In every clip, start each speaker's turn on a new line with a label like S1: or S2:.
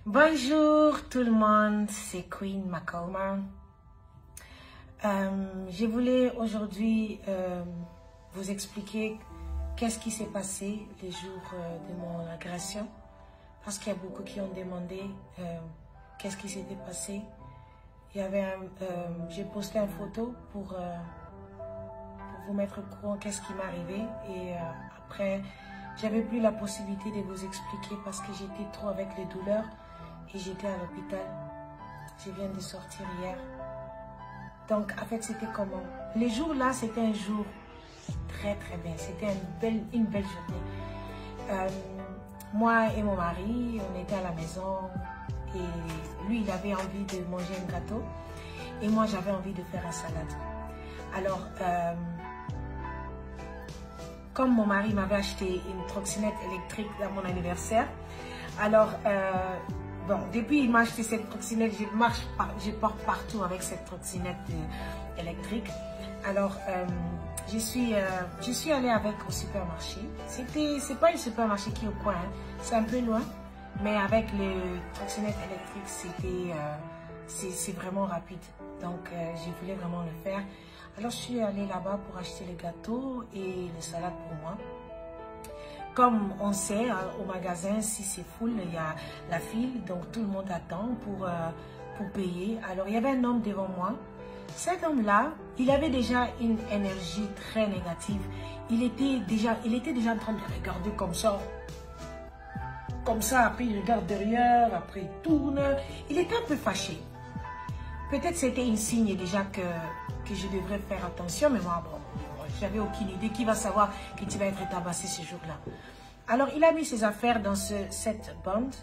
S1: Bonjour tout le monde, c'est Queen Makoma. Je voulais aujourd'hui vous expliquer qu'est-ce qui s'est passé les jours de mon agression. Parce qu'il y a beaucoup qui ont demandé qu'est-ce qui s'était passé. Il y avait j'ai posté une photo pour vous mettre au courant qu'est-ce qui m'est arrivé. Et après, j'avais plus la possibilité de vous expliquer parce que j'étais trop avec les douleurs et j'étais à l'hôpital. Je viens de sortir hier. Donc, en fait, c'était comment? Les jours là, c'était un jour très très bien. C'était une belle journée. Moi et mon mari, on était à la maison et lui, il avait envie de manger un gâteau et moi, j'avais envie de faire une salade. Alors, comme mon mari m'avait acheté une trottinette électrique dans mon anniversaire, alors, bon, depuis il m'a acheté cette trottinette, je pars partout avec cette trottinette électrique. Alors, je suis allée avec au supermarché. C'est pas un supermarché qui est au coin, hein. C'est un peu loin, mais avec les trottinettes électriques, c'est vraiment rapide. Donc, je voulais vraiment le faire. Alors, je suis allée là-bas pour acheter les gâteaux et les salades pour moi. Comme on sait, au magasin, si c'est full, il y a la file, donc tout le monde attend pour payer. Alors, il y avait un homme devant moi. Cet homme-là, il avait déjà une énergie très négative. Il était déjà en train de regarder comme ça, après il regarde derrière, après il tourne. Il était un peu fâché. Peut-être c'était un signe déjà que je devrais faire attention, mais moi, bon, j'avais aucune idée. Qui va savoir que tu vas être tabassé ce jour-là? Alors, il a mis ses affaires dans cette bande.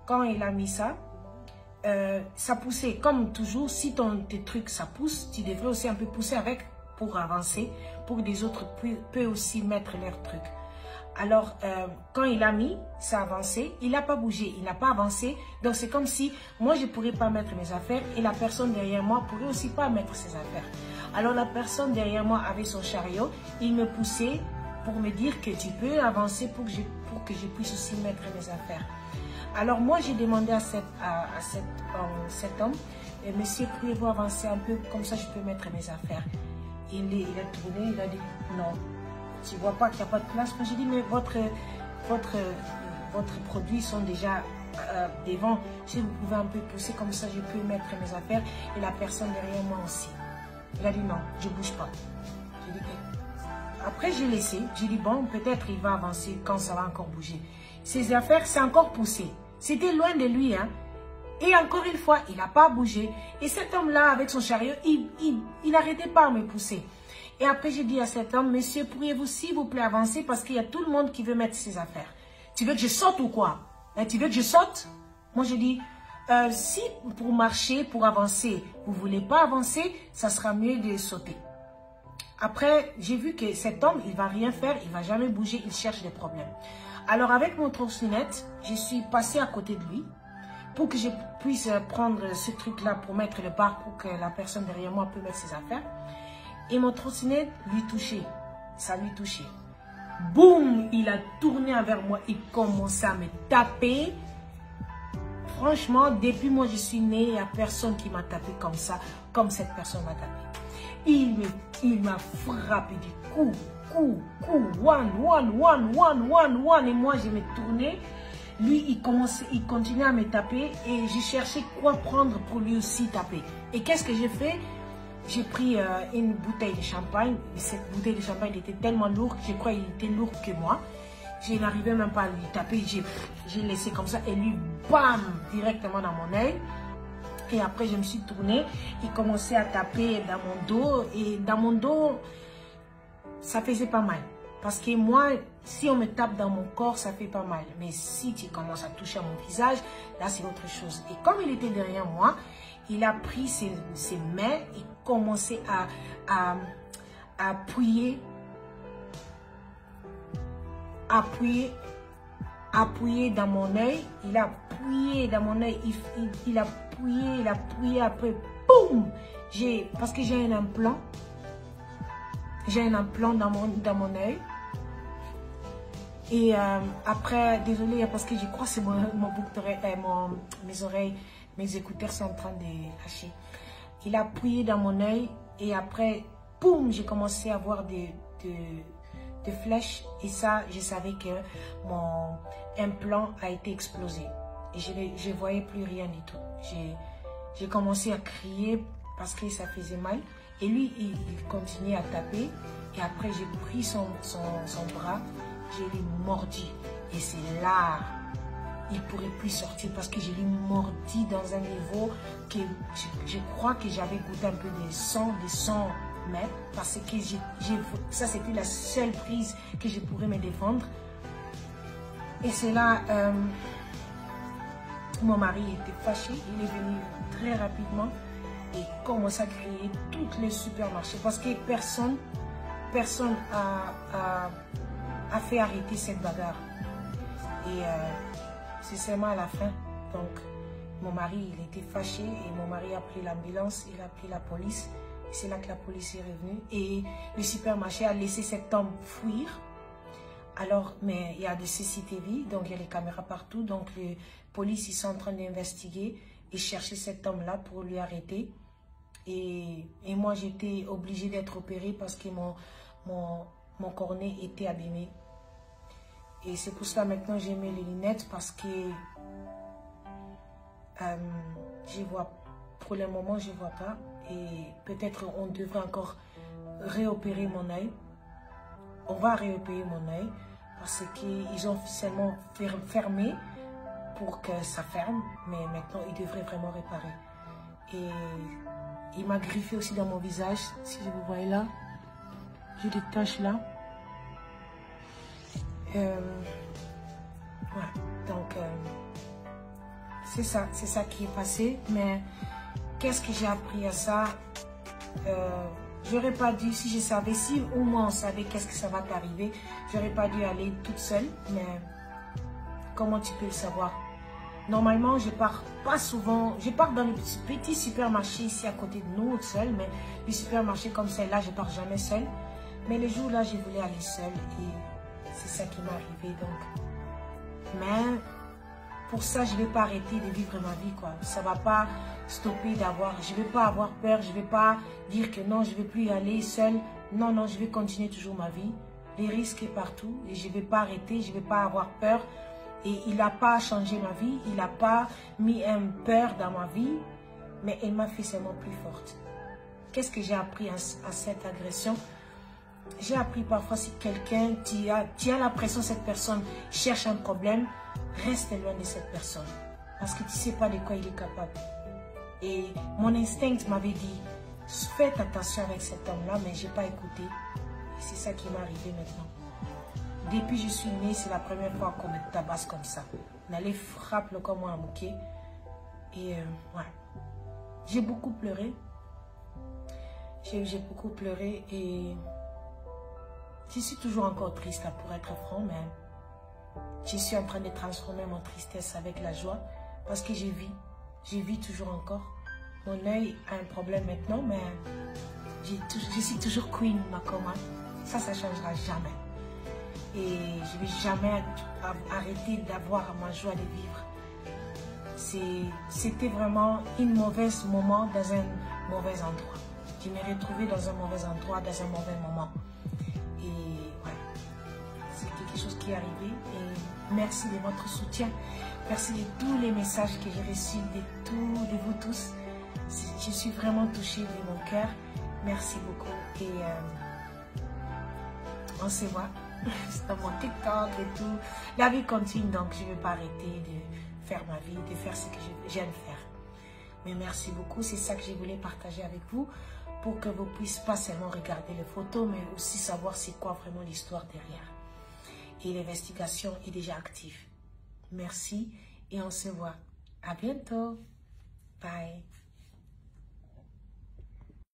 S1: Quand il a mis ça, ça poussait. Comme toujours, si tes trucs, ça pousse, tu devrais aussi un peu pousser avec pour avancer, pour que les autres puissent aussi mettre leurs trucs. Alors, quand il a mis, ça a avancé. Il n'a pas bougé, il n'a pas avancé. Donc, c'est comme si moi, je ne pourrais pas mettre mes affaires et la personne derrière moi ne pourrait aussi pas mettre ses affaires. Alors, la personne derrière moi avait son chariot. Il me poussait pour me dire que tu peux avancer pour que je puisse aussi mettre mes affaires. Alors, moi, j'ai demandé à cet homme, monsieur, pouvez-vous avancer un peu, comme ça, je peux mettre mes affaires. Il a tourné, il a dit non. Tu ne vois pas qu'il n'y a pas de place. Moi, j'ai dit, mais votre produits sont déjà devant. Si vous pouvez un peu pousser, comme ça, je peux mettre mes affaires et la personne derrière moi aussi. Il a dit non, je ne bouge pas. J'ai dit que... Après, j'ai laissé. J'ai dit, bon, peut-être il va avancer quand ça va encore bouger. Ses affaires, c'est encore poussé. C'était loin de lui, hein. Et encore une fois, il n'a pas bougé. Et cet homme-là, avec son chariot, il n'arrêtait pas à me pousser. Et après, j'ai dit à cet homme, monsieur, pourriez-vous s'il vous plaît avancer parce qu'il y a tout le monde qui veut mettre ses affaires. Tu veux que je saute ou quoi? Tu veux que je saute? Moi, j'ai dit, si pour marcher, pour avancer, vous ne voulez pas avancer, ça sera mieux de sauter. Après, j'ai vu que cet homme, il ne va rien faire, il ne va jamais bouger, il cherche des problèmes. Alors, avec mon trottinette, je suis passée à côté de lui pour que je puisse prendre ce truc-là pour mettre le bar pour que la personne derrière moi puisse mettre ses affaires. Et mon trottinette lui touchait. Ça lui touchait. Boum! Il a tourné envers moi. Il commençait à me taper. Franchement, depuis moi je suis née, il n'y a personne qui m'a tapé comme ça, comme cette personne m'a tapé. Il m'a frappé du coup, one. Et moi je me tournais. Lui, il continuait à me taper et j'ai cherché quoi prendre pour lui aussi taper. Et qu'est-ce que j'ai fait? J'ai pris une bouteille de champagne. Et cette bouteille de champagne était tellement lourde, je crois qu'il était lourd que moi. Je n'arrivais même pas à lui taper. J'ai laissé comme ça et lui, bam, directement dans mon œil. Et après, je me suis tournée. Il commençait à taper dans mon dos. Et dans mon dos, ça faisait pas mal. Parce que moi, si on me tape dans mon corps, ça fait pas mal. Mais si tu commences à toucher à mon visage, là, c'est autre chose. Et comme il était derrière moi, il a pris ses mains et commençait à appuyer dans mon œil. Il a appuyé dans mon œil. Il a appuyé. Après, boum! Parce que j'ai un implant. J'ai un implant dans mon œil. Et après, désolé parce que je crois que c'est mon boucle d'oreille, mes oreilles, mes écouteurs sont en train de lâcher. Il a appuyé dans mon œil et après, boum, j'ai commencé à voir des flèches. Et ça, je savais que mon implant a été explosé. Et je ne voyais plus rien du tout. J'ai commencé à crier parce que ça faisait mal. Et lui, il continuait à taper. Et après, j'ai pris son bras, je l'ai mordu. Et c'est là, il ne pourrait plus sortir parce que je l'ai mordu dans un niveau que je crois que j'avais goûté un peu de sang, mais parce que ça, c'était la seule prise que je pourrais me défendre. Et c'est là, mon mari était fâché, il est venu très rapidement et commence à crier tous les supermarchés parce que personne a fait arrêter cette bagarre. Et c'est seulement à la fin. Donc, mon mari, il était fâché et mon mari a pris l'ambulance, il a pris la police. C'est là que la police est revenue et le supermarché a laissé cet homme fuir. Alors, mais il y a des CCTV, donc il y a les caméras partout. Donc, les polices, ils sont en train d'investiguer et chercher cet homme-là pour lui arrêter. Et moi, j'étais obligée d'être opérée parce que mon cornet était abîmé. Et c'est pour cela maintenant j'ai mis les lunettes parce que je vois, pour le moment, je ne vois pas. Et peut-être on devrait encore réopérer mon œil. On va réopérer mon œil parce qu'ils ont seulement fermé pour que ça ferme. Mais maintenant, ils devraient vraiment réparer. Et il m'a griffé aussi dans mon visage. Si vous voyez là, j'ai des taches là. Ouais. Donc, c'est ça qui est passé. Mais qu'est-ce que j'ai appris à ça? J'aurais pas dû, si je savais, si au moins on savait qu'est-ce que ça va t'arriver, j'aurais pas dû aller toute seule, mais comment tu peux le savoir? Normalement, je pars pas souvent, je pars dans le petit supermarché ici à côté de nous, seule, mais les supermarchés comme celle-là, je pars jamais seule. Mais les jours-là, je voulais aller seule et c'est ça qui m'est arrivé, donc. Mais pour ça, je ne vais pas arrêter de vivre ma vie, quoi. Ça ne va pas stopper d'avoir, je ne vais pas avoir peur, je ne vais pas dire que non, je ne vais plus y aller seule. Non, non, je vais continuer toujours ma vie. Les risques sont partout et je ne vais pas arrêter, je ne vais pas avoir peur. Et il n'a pas changé ma vie, il n'a pas mis une peur dans ma vie, mais il m'a fait seulement plus forte. Qu'est-ce que j'ai appris à cette agression? J'ai appris parfois si quelqu'un, tu as l'impression que cette personne cherche un problème, reste loin de cette personne. Parce que tu ne sais pas de quoi il est capable. Et mon instinct m'avait dit, faites attention avec cet homme-là, mais je n'ai pas écouté. Et c'est ça qui m'est arrivé maintenant. Depuis que je suis née, c'est la première fois qu'on me tabasse comme ça. On allait frapper comme un bouquet. Et ouais. J'ai beaucoup pleuré. J'ai beaucoup pleuré et je suis toujours encore triste là, pour être franc, mais je suis en train de transformer mon tristesse avec la joie parce que je vis toujours encore. Mon œil a un problème maintenant, mais je suis toujours Queen Makoma. Ça ne changera jamais. Et je ne vais jamais arrêter d'avoir ma joie de vivre. C'était vraiment un mauvais moment dans un mauvais endroit. Je me retrouvais dans un mauvais endroit, dans un mauvais moment. Et ouais, c'est quelque chose qui est arrivé. Et merci de votre soutien. Merci de tous les messages que j'ai reçus de vous tous. Je suis vraiment touchée de mon cœur. Merci beaucoup. Et on se voit dans mon TikTok et tout. La vie continue, donc je ne vais pas arrêter de faire ma vie, de faire ce que j'aime faire. Mais merci beaucoup. C'est ça que je voulais partager avec vous pour que vous puissiez pas seulement regarder les photos, mais aussi savoir c'est quoi vraiment l'histoire derrière. Et l'investigation est déjà active. Merci et on se voit. À bientôt. Bye.